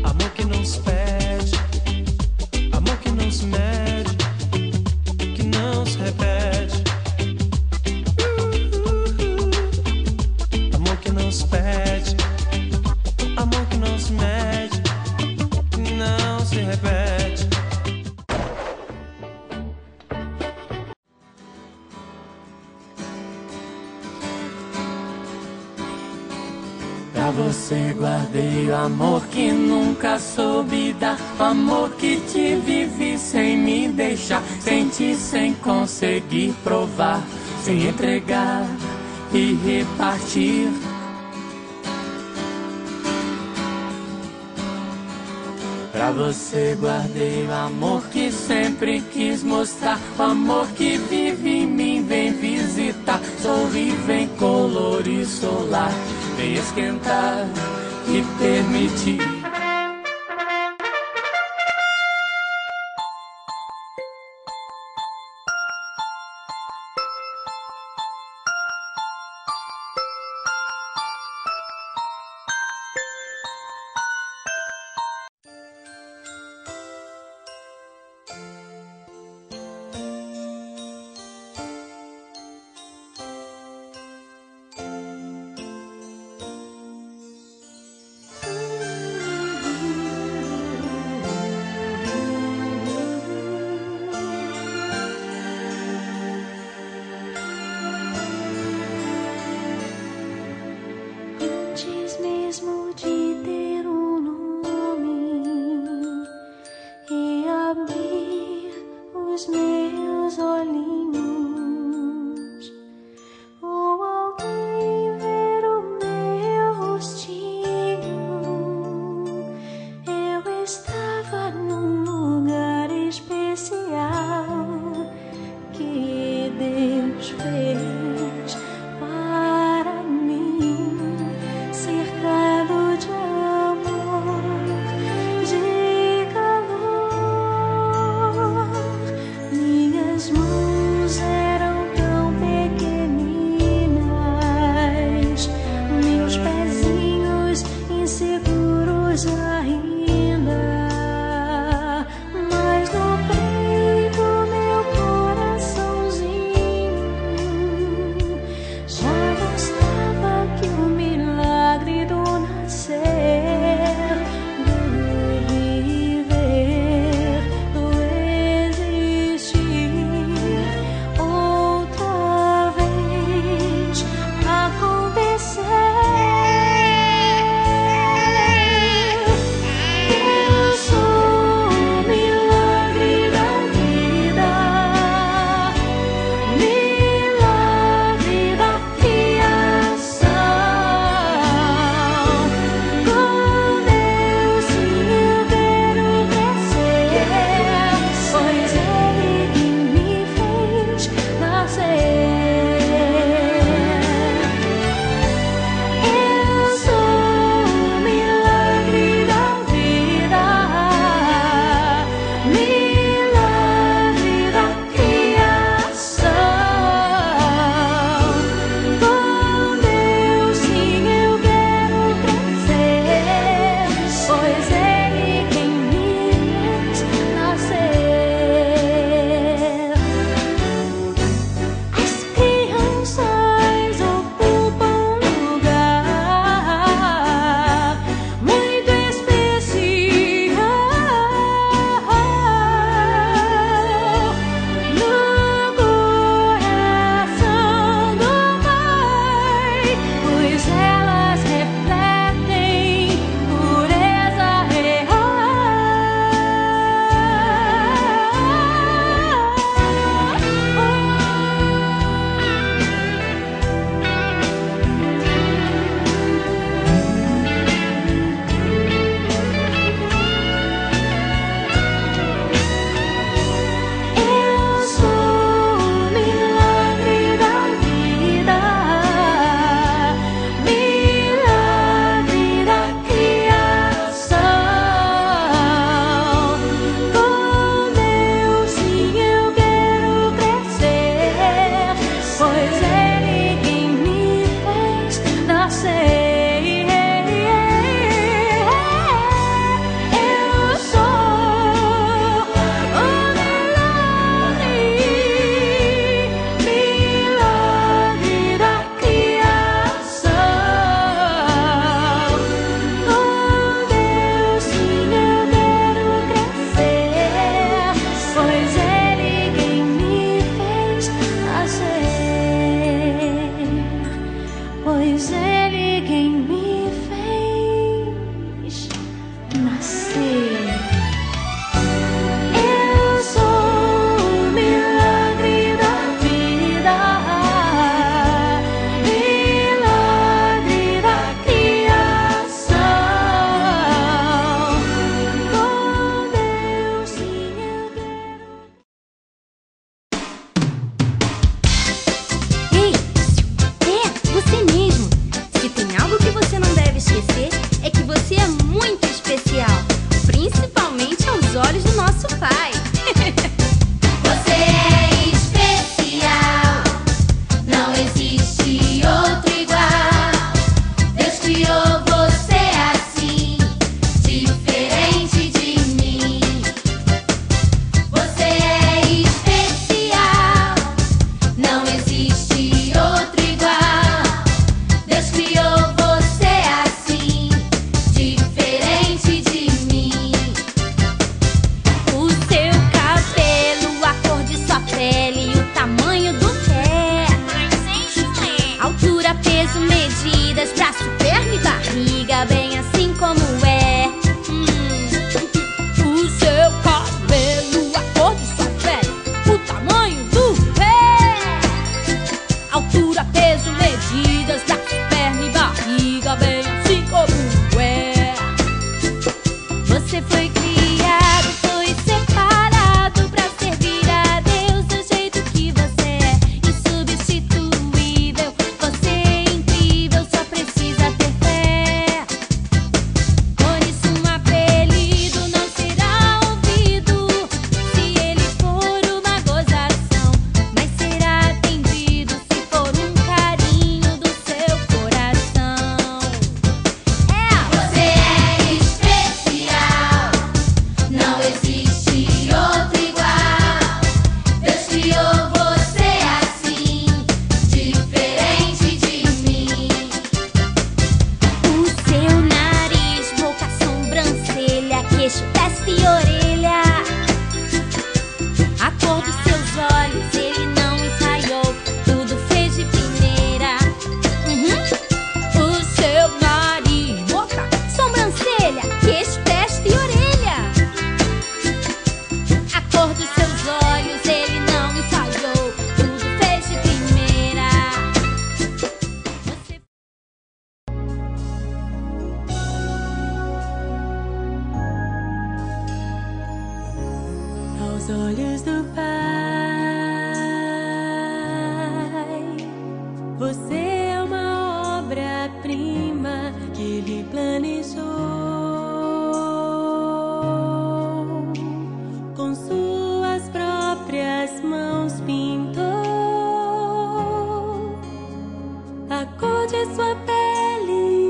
Amor que não se pede, amor que não se mede, que não se repete. Amor que não se pede, amor que não se mede, que não se repete. Pra você guardei o amor que nunca soube dar, o amor que te vivi sem me deixar, senti sem conseguir provar, sem entregar e repartir. Pra você guardei o amor que sempre quis mostrar, o amor que vive em mim, vem visitar, sorri, vem colorir solar, vem esquentar e permitir. Antes mesmo de ter um nome e abrir os meus olhinhos, ou alguém ver o meu rostinho, eu estava num lugar especial que Deus fez para mim, cercado de amor, de calor. Minhas mãos eram tão pequeninas, meus pezinhos inseguros ainda, mas no peito meu coraçãozinho já mostrava que o milagre do nascer, do viver, do existir, outra vez acontecer. Eu sou o milagre da vida, milagre da criação. Com Deus sim eu quero crescer, pois Ele quem me fez nascer. Eu sou o milagre da vida, milagre da criação. Com Deus sim eu quero crescer, pois Ele quem me fez nascer. As crianças ocupam um lugar muito especial no coração do Pai, pois elas refletem pureza real. Eu sou o milagre da vida, milagre já sei. Eu sou o milagre da criação. Com Deus sim eu quero crescer, pois Ele quem me fez nascer. Pois Ele quem me fez nascer. Eu sou o milagre da vida, milagre da criação. Com Deus sim eu quero. Ei, você mesmo. Se tem algo que você não deve esquecer, é que você é muito especial, principalmente aos olhos do nosso Pai. Você é especial, não existe outro igual. Deus criou você assim, diferente de mim. Você é especial, não existe outro igual. Deus criou você assim, diferente de mim. O seu cabelo, a cor de sua pele e o tamanho do pé, altura, peso, medidas, braço, perna e barriga, bem assim como é. O seu cabelo, a cor de sua pele, o tamanho do pé, altura, peso, medidas, braço, perna e barriga, bem assim como é. Você foi criado, foi separado pra servir a Deus do jeito que você é, insubstituível. Você é incrível, só precisa ter fé. Por isso um apelido não será ouvido se ele for uma gozação, mas será atendido se for um carinho do seu coração. Você é especial, não existe outro igual. Deus criou você assim, diferente de mim. O seu nariz, boca, sobrancelha, queixo, testa e orelha, a cor dos seus olhos ele não ensaiou, tudo fez de primeira. O seu nariz, boca, sobrancelha, queixo, testa e orelha, a cor dos seus olhos ele não ensaiou, tudo fez de primeira. Você... Aos olhos do Pai, você é uma obra-prima que Ele planejou. Com suas próprias mãos pintou a cor de sua pele